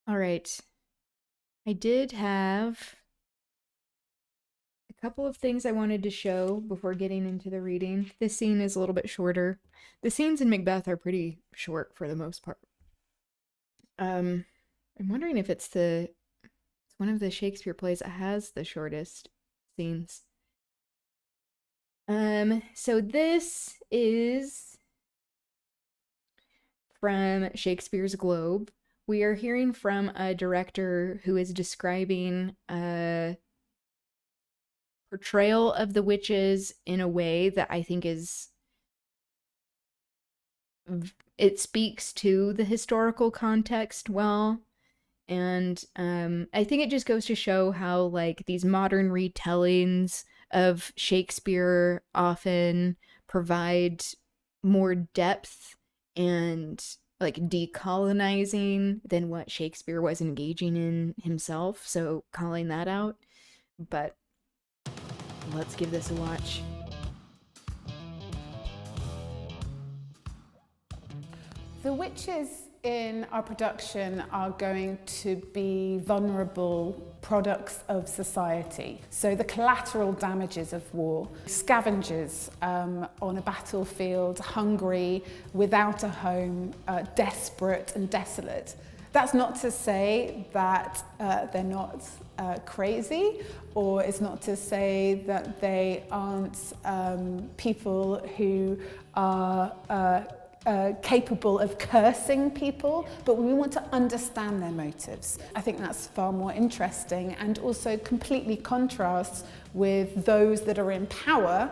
All right. I did have a couple of things I wanted to show before getting into the reading. This scene is a little bit shorter. The scenes in Macbeth are pretty short for the most part. Um, I'm wondering if it's one of the Shakespeare plays that has the shortest scenes. So this is from Shakespeare's Globe. We are hearing from a director who is describing a portrayal of the witches in a way that I think is it speaks to the historical context well. And I think it just goes to show how like these modern retellings of Shakespeare often provide more depth and like decolonizing than what Shakespeare was engaging in himself. So calling that out. But let's give this a watch. The witches in our production are going to be vulnerable products of society. So the collateral damages of war, scavengers on a battlefield, hungry, without a home, desperate and desolate. That's not to say that they're not crazy, or it's not to say that they aren't people who are capable of cursing people, but we want to understand their motives. I think that's far more interesting and also completely contrasts with those that are in power,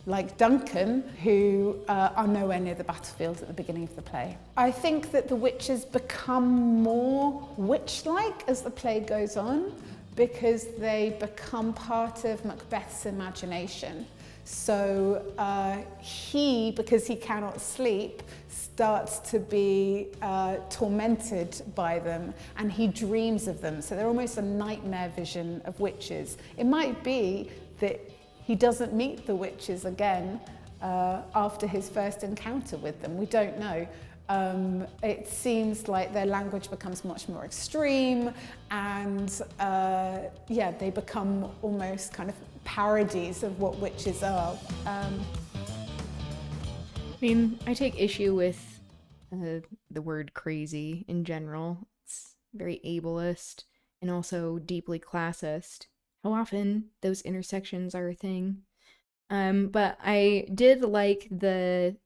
like Duncan, who are nowhere near the battlefield at the beginning of the play. I think that the witches become more witch-like as the play goes on because they become part of Macbeth's imagination. So he, because he cannot sleep, starts to be tormented by them, and he dreams of them. So they're almost a nightmare vision of witches. It might be that he doesn't meet the witches again after his first encounter with them. We don't know. It seems like their language becomes much more extreme, and yeah, they become almost kind of parodies of what witches are. I mean, I take issue with the word crazy in general. It's very ableist and also deeply classist. How often those intersections are a thing. But I did like the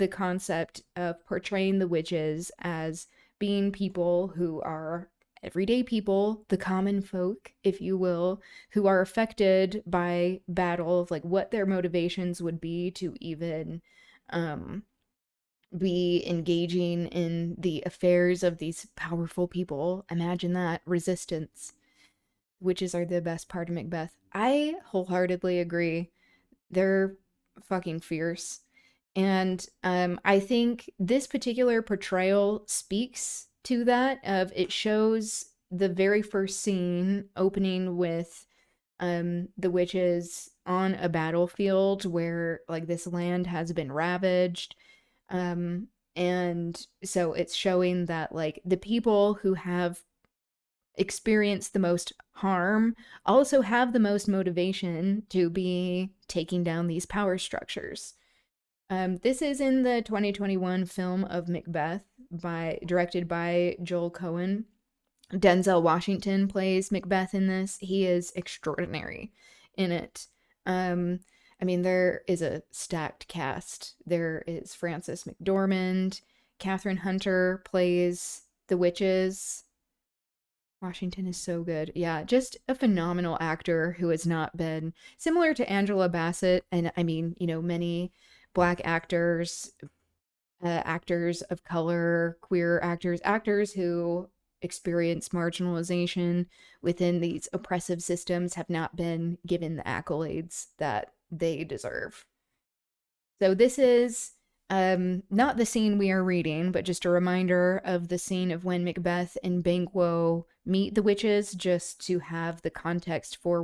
concept of portraying the witches as being people who are everyday people, the common folk, if you will, who are affected by battle, of like what their motivations would be to even um, be engaging in the affairs of these powerful people. Imagine that resistance. Witches are the best part of Macbeth. I wholeheartedly agree. They're fucking fierce. And I think this particular portrayal speaks to that. Of it shows the very first scene opening with the witches on a battlefield where like this land has been ravaged. Um, and so it's showing that like the people who have experienced the most harm also have the most motivation to be taking down these power structures. This is in the 2021 film of Macbeth, directed by Joel Coen. Denzel Washington plays Macbeth in this. He is extraordinary in it. Um, I mean, there is a stacked cast. There is Frances McDormand. Catherine Hunter plays the witches. Washington is so good. Yeah, just a phenomenal actor who has not been similar to Angela Bassett. And I mean, many black actors, actors of color, queer actors, actors who experience marginalization within these oppressive systems have not been given the accolades that they deserve. So this is not the scene we are reading, but just a reminder of the scene of when Macbeth and Banquo meet the witches, just to have the context for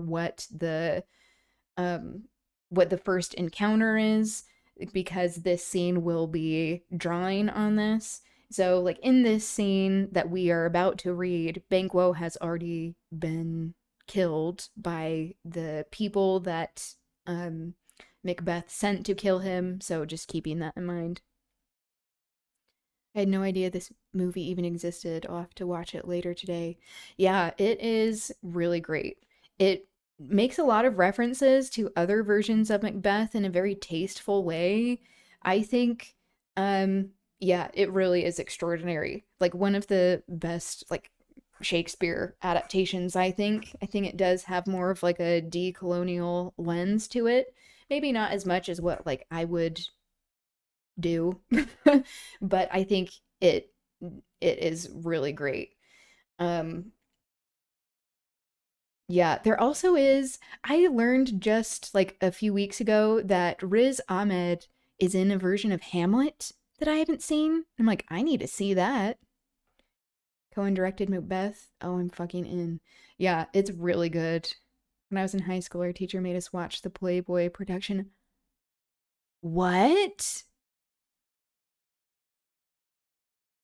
um, what the first encounter is, because this scene will be drawing on this. So, like, in this scene that we are about to read, Banquo has already been killed by the people that Macbeth sent to kill him. So, just keeping that in mind. I had no idea this movie even existed. I'll have to watch it later today. Yeah, it is really great. It makes a lot of references to other versions of Macbeth in a very tasteful way. I think yeah, it really is extraordinary. Like one of the best like Shakespeare adaptations, I think. I think it does have more of like a decolonial lens to it. Maybe not as much as what like I would do, but I think it is really great. Um, yeah, there also is. I learned just like a few weeks ago that Riz Ahmed is in a version of Hamlet that I haven't seen. I'm like, I need to see that. Coen directed Macbeth. Oh, I'm fucking in. Yeah, it's really good. When I was in high school, our teacher made us watch the Playboy production. What?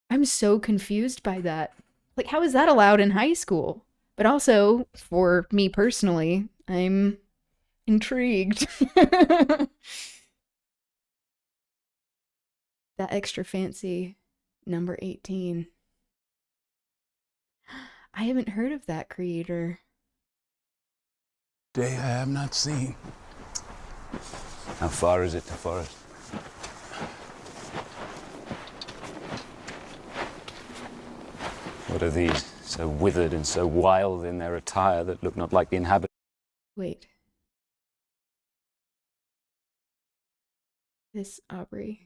I'm so confused by that. Like, how is that allowed in high school? But also, for me personally, I'm intrigued. That extra fancy number 18. I haven't heard of that creator. Day I have not seen. How far is it to Forest? What are these, so withered and so wild in their attire that look not like the inhabitants? Wait. This Aubri.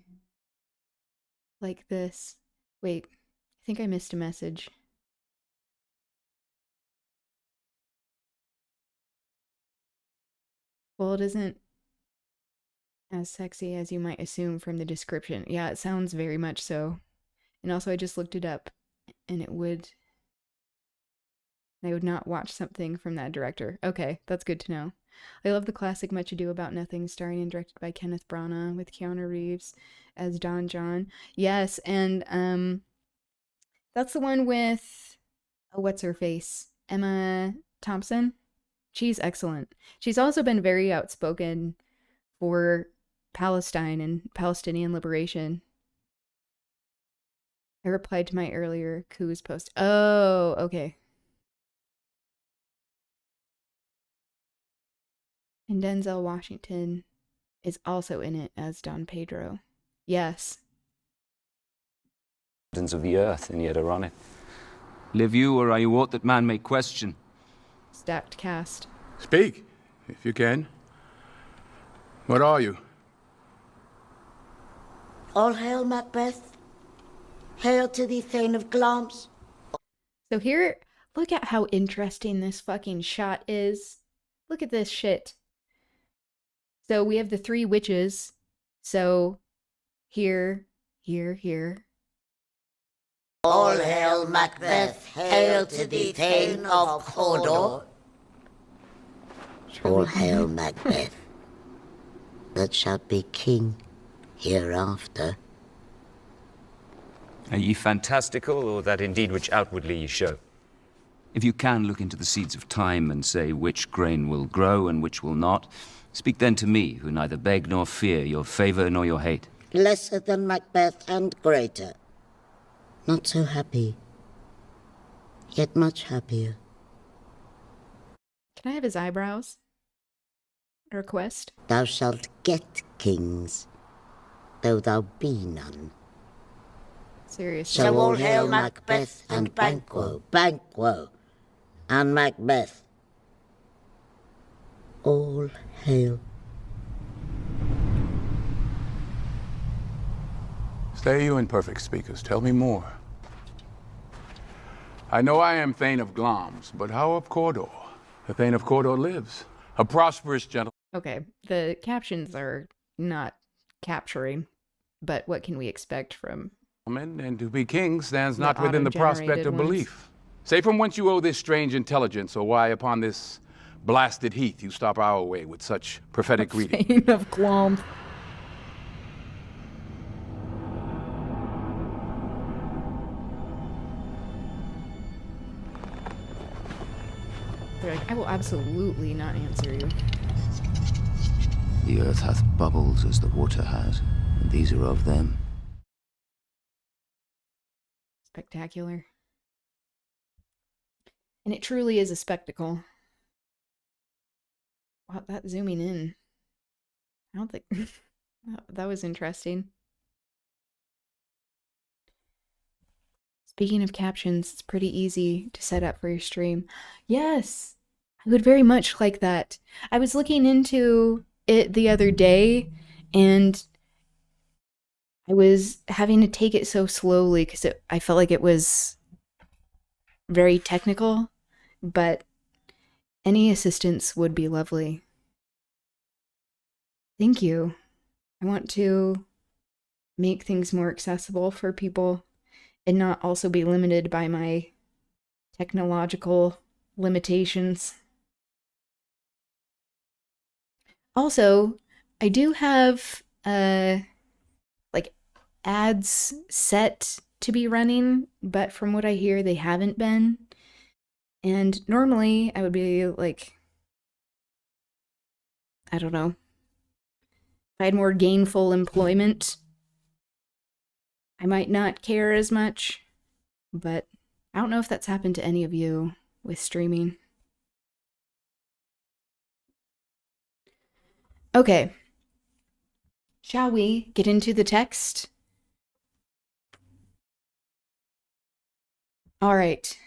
Like this. Wait, I think I missed a message. Well, it isn't as sexy as you might assume from the description. Yeah, it sounds very much so. And also, I just looked it up, and I would not watch something from that director. Okay, that's good to know. I love the classic Much Ado About Nothing, starring and directed by Kenneth Branagh, with Keanu Reeves as Don John. Yes, and that's the one with what's her face? Emma Thompson. She's excellent. She's also been very outspoken for Palestine and Palestinian liberation. I replied to my earlier coups post. Oh, okay. And Denzel Washington is also in it as Don Pedro. Yes. Of the earth, and yet are on it. Live you, or are you aught that man may question? Stacked cast. Speak, if you can. What are you? All hail Macbeth. Hail to thee, Thane of Glamis. So here, look at how interesting this fucking shot is. Look at this shit. So we have the three witches. So here, here, here. All hail Macbeth. Hail to thee, Thane of Hodor. All hail Macbeth, that shalt be king hereafter. Are ye fantastical, or that indeed which outwardly ye show? If you can look into the seeds of time and say which grain will grow and which will not, speak then to me, who neither beg nor fear your favor nor your hate. Lesser than Macbeth and greater. Not so happy, yet much happier. Can I have his eyebrows? A request? Thou shalt get kings, though thou be none. Seriously. So all hail Macbeth and Banquo, Banquo and Macbeth. All hail. Stay you imperfect speakers, tell me more. I know I am Thane of Glamis, but how of Cawdor? The Thane of Cawdor lives, a prosperous gentleman. Okay, the captions are not capturing, but what can we expect from And to be king stands The not within the prospect auto-generated of ones. belief. Say from whence you owe this strange intelligence, or why upon this blasted heath you stop our way with such prophetic reading. Thane of Glom? You're like, I will absolutely not answer you. The earth hath bubbles as the water has, and these are of them. Spectacular. And it truly is a spectacle. Wow, that zooming in. I don't think... that was interesting. Speaking of captions, it's pretty easy to set up for your stream. Yes! I would very much like that. I was looking into it the other day, and I was having to take it so slowly because I felt like it was very technical, but any assistance would be lovely. Thank you. I want to make things more accessible for people and not also be limited by my technological limitations. Also, I do have like ads set to be running, but from what I hear, they haven't been. And normally I would be like, I don't know, if I had more gainful employment, I might not care as much, but I don't know if that's happened to any of you with streaming. Okay. Shall we get into the text? All right.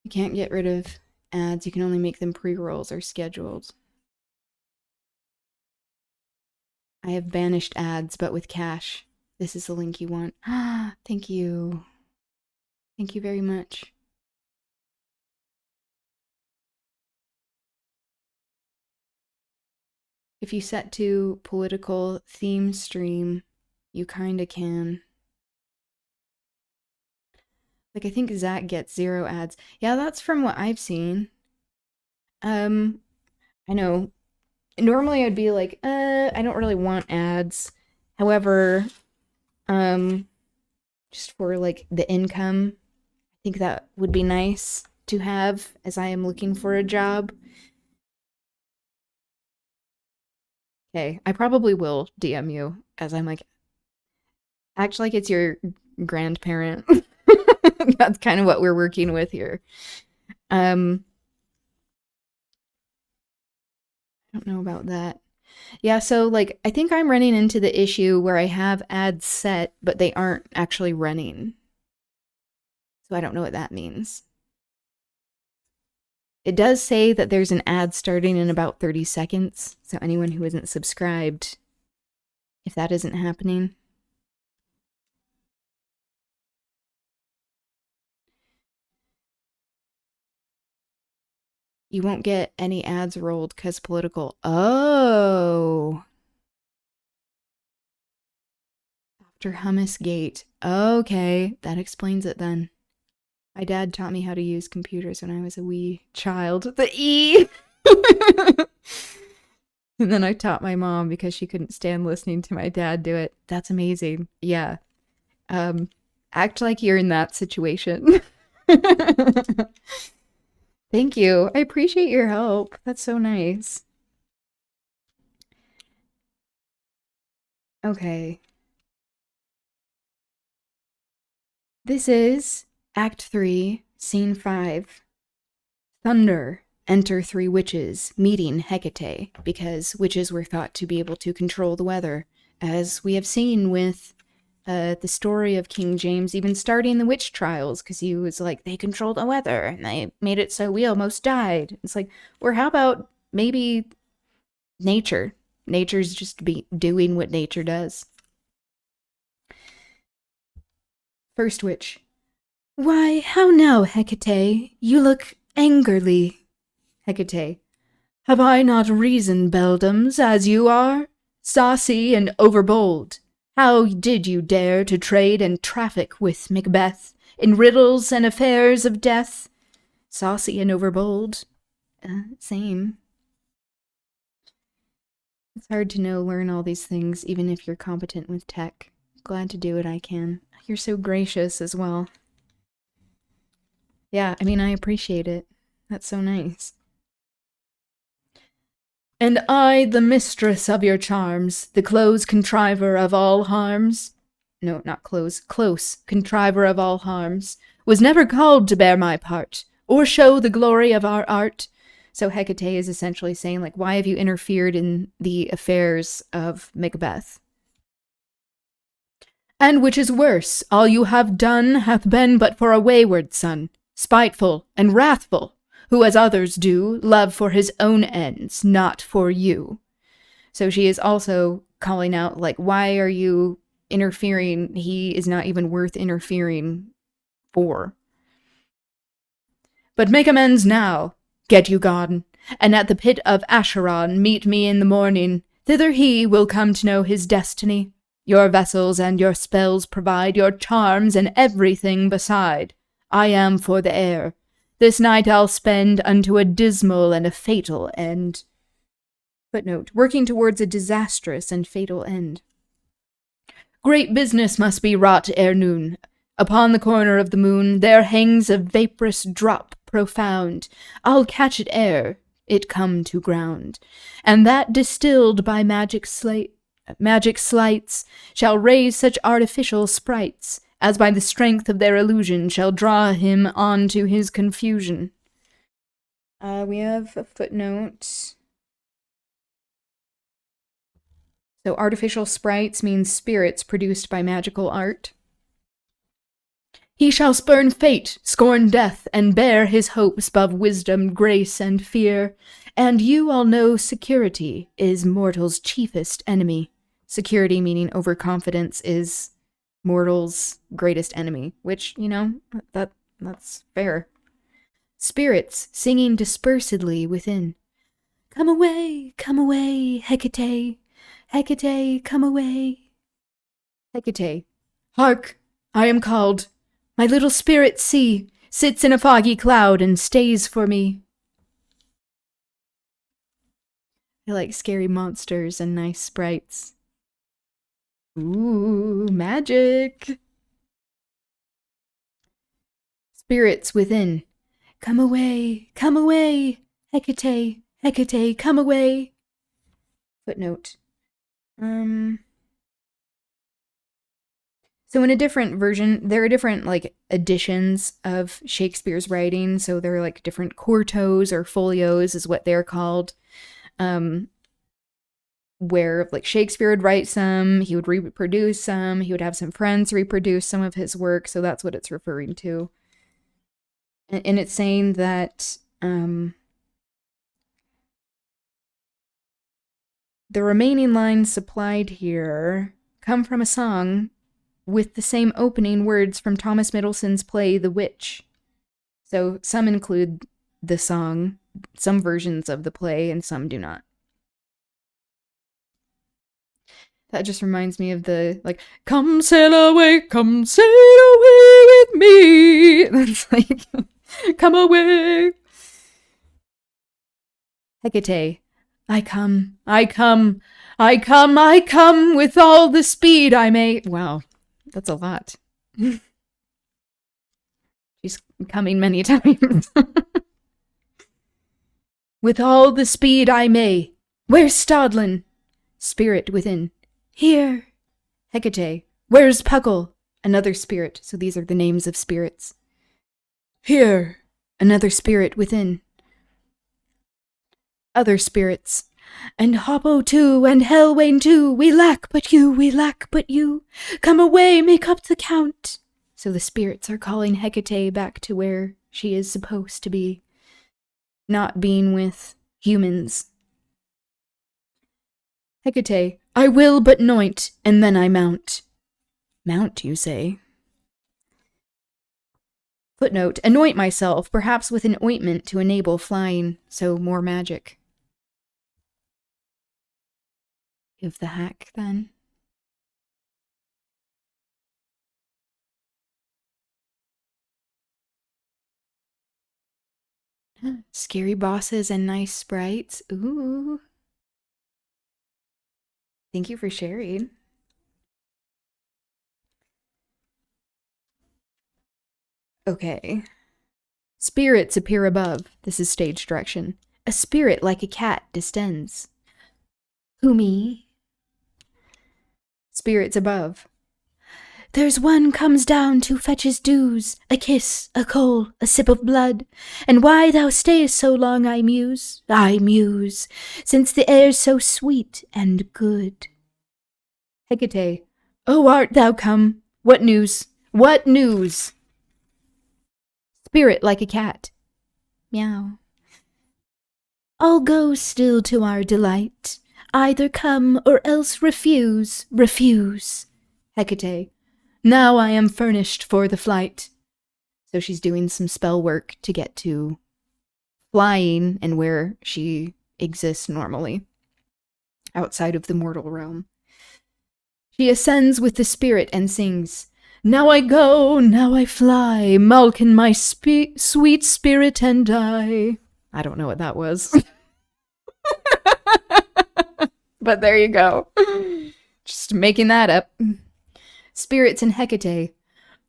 You can't get rid of ads. You can only make them pre-rolls or scheduled. I have banished ads, but with cash. This is the link you want. Ah, thank you. Thank you very much. If you set to political theme stream, you kinda can. Like, I think Zach gets 0 ads. Yeah, that's from what I've seen. I know. Normally I'd be like, I don't really want ads. However, just for like the income, I think that would be nice to have as I am looking for a job. Okay, I probably will DM you as I'm like, act like it's your grandparent. That's kind of what we're working with here. I don't know about that. Yeah, so like I think I'm running into the issue where I have ads set, but they aren't actually running. So I don't know what that means. It does say that there's an ad starting in about 30 seconds. So anyone who isn't subscribed, if that isn't happening. You won't get any ads rolled because political. Oh. After Hummus Gate. Okay, that explains it then. My dad taught me how to use computers when I was a wee child. The E! And then I taught my mom because she couldn't stand listening to my dad do it. That's amazing. Yeah. Act like you're in that situation. Thank you. I appreciate your help. That's so nice. Okay. This is Act 3, Scene 5. Thunder. Enter 3 witches, meeting Hecate, because witches were thought to be able to control the weather, as we have seen with the story of King James even starting the witch trials, because he was like, they control the weather, and they made it so we almost died. It's like, or how about maybe nature? Nature's just doing what nature does. First witch. Why, how now, Hecate? You look angrily. Hecate. Have I not reason, beldams, as you are? Saucy and overbold. How did you dare to trade and traffic with Macbeth in riddles and affairs of death? Saucy and overbold. Same. It's hard to learn all these things, even if you're competent with tech. Glad to do what I can. You're so gracious as well. Yeah, I mean, I appreciate it. That's so nice. And I, the mistress of your charms, the close contriver of all harms, no, not close contriver of all harms, was never called to bear my part, or show the glory of our art. So Hecate is essentially saying, like, why have you interfered in the affairs of Macbeth? And which is worse, all you have done hath been but for a wayward son, spiteful and wrathful, who, as others do, love for his own ends, not for you. So she is also calling out, like, why are you interfering? He is not even worth interfering for. But make amends now. Get you gone, and at the pit of Acheron meet me in the morning. Thither he will come to know his destiny. Your vessels and your spells provide, your charms and everything beside. I am for the air. This night I'll spend unto a dismal and a fatal end. Footnote, working towards a disastrous and fatal end. Great business must be wrought ere noon. Upon the corner of the moon there hangs a vaporous drop profound. I'll catch it ere it come to ground, and that distilled by magic sleights shall raise such artificial sprites as by the strength of their illusion shall draw him on to his confusion. We have a footnote. So artificial sprites means spirits produced by magical art. He shall spurn fate, scorn death, and bear his hopes above wisdom, grace, and fear. And you all know security is mortal's chiefest enemy. Security meaning overconfidence is mortal's greatest enemy, which, you know, that's fair. Spirits singing dispersedly within. Come away, Hecate. Hecate, come away. Hecate, hark, I am called. My little spirit sea sits in a foggy cloud and stays for me. I like scary monsters and nice sprites. Ooh, magic. Spirits within. Come away, Hecate, Hecate, come away. Footnote. So in a different version, there are different, like, editions of Shakespeare's writing. So there are, like, different quartos or folios is what they're called. Where, like, Shakespeare would write some, he would reproduce some, he would have some friends reproduce some of his work. So that's what it's referring to. And it's saying that the remaining lines supplied here come from a song with the same opening words from Thomas Middleton's play The Witch. So some include the song, some versions of the play, and some do not. That just reminds me of the, like, come sail away with me. That's like, come away. Hecate, I come with all the speed I may. Wow, that's a lot. She's coming many times. With all the speed I may. Where's Stodlin? Spirit within. Here. Hecate. Where's Puckle? Another spirit. So these are the names of spirits. Here. Another spirit within. Other spirits. And Hoppo too, and Helwain too. We lack but you. Come away, make up the count. So the spirits are calling Hecate back to where she is supposed to be. Not being with humans. Hecate, I will but noint, and then I mount. Mount, you say? Footnote, anoint myself, perhaps with an ointment to enable flying, so more magic. Give the hack, then. Scary bosses and nice sprites. Ooh. Thank you for sharing. Okay. Spirits appear above. This is stage direction. A spirit like a cat distends. Who, me? Spirits above. There's one comes down to fetch his dues, a kiss, a coal, a sip of blood. And why thou stayest so long, I muse, since the air's so sweet and good. Hecate. Oh, art thou come? What news? What news? Spirit like a cat. Meow. I'll go still to our delight. Either come or else refuse. Hecate. Now I am furnished for the flight. So she's doing some spell work to get to flying and where she exists normally, outside of the mortal realm. She ascends with the spirit and sings, Now I go, now I fly, Malkin my sweet spirit and I. I don't know what that was. But there you go. Just making that up. Spirits in Hecate.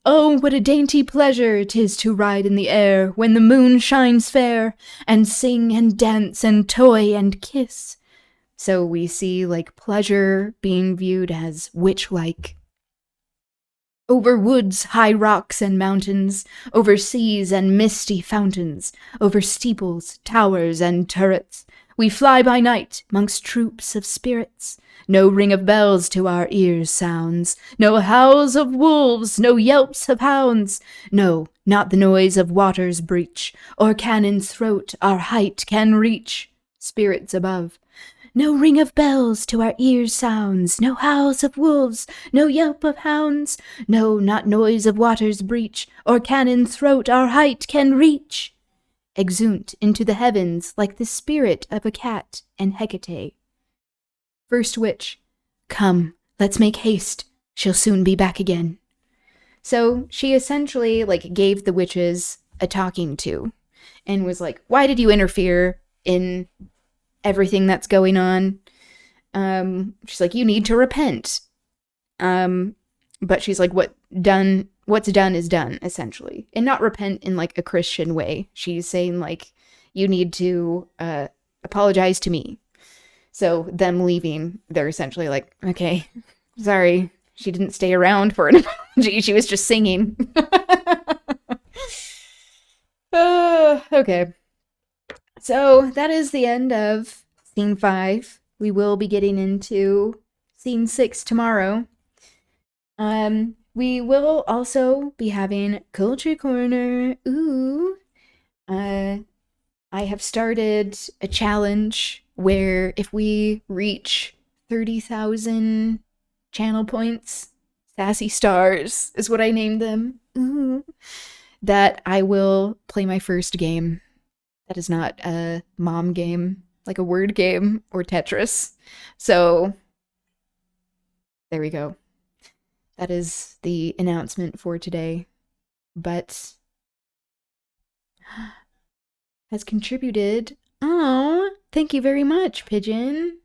Oh, what a dainty pleasure 'tis to ride in the air when the moon shines fair, and sing and dance and toy and kiss. So we see, like, pleasure being viewed as witch-like. Over woods, high rocks and mountains, over seas and misty fountains, over steeples, towers and turrets, we fly by night 'mongst troops of spirits. No ring of bells to our ears sounds, no howls of wolves, no yelps of hounds, no, not the noise of water's breach, or cannon's throat our height can reach. Spirits above. No ring of bells to our ears sounds, no howls of wolves, no yelp of hounds, no, not noise of water's breach, or cannon's throat our height can reach. Exunt into the heavens like the spirit of a cat and Hecate. First witch. Come, let's make haste. She'll soon be back again. So she essentially, like, gave the witches a talking to and was like, why did you interfere in everything that's going on? She's like, you need to repent. But she's like, what's done is done, essentially. And not repent in, like, a Christian way. She's saying, like, you need to apologize to me. So them leaving, they're essentially like, okay, sorry, she didn't stay around for an apology. She was just singing. Okay. So that is the end of Scene 5. We will be getting into Scene 6 tomorrow. We will also be having Culture Corner. Ooh. I have started a challenge where if we reach 30,000 channel points, sassy stars is what I named them, that I will play my first game. That is not a mom game, like a word game or Tetris. So there we go. That is the announcement for today. But has contributed. Oh, thank you very much, Pigeon.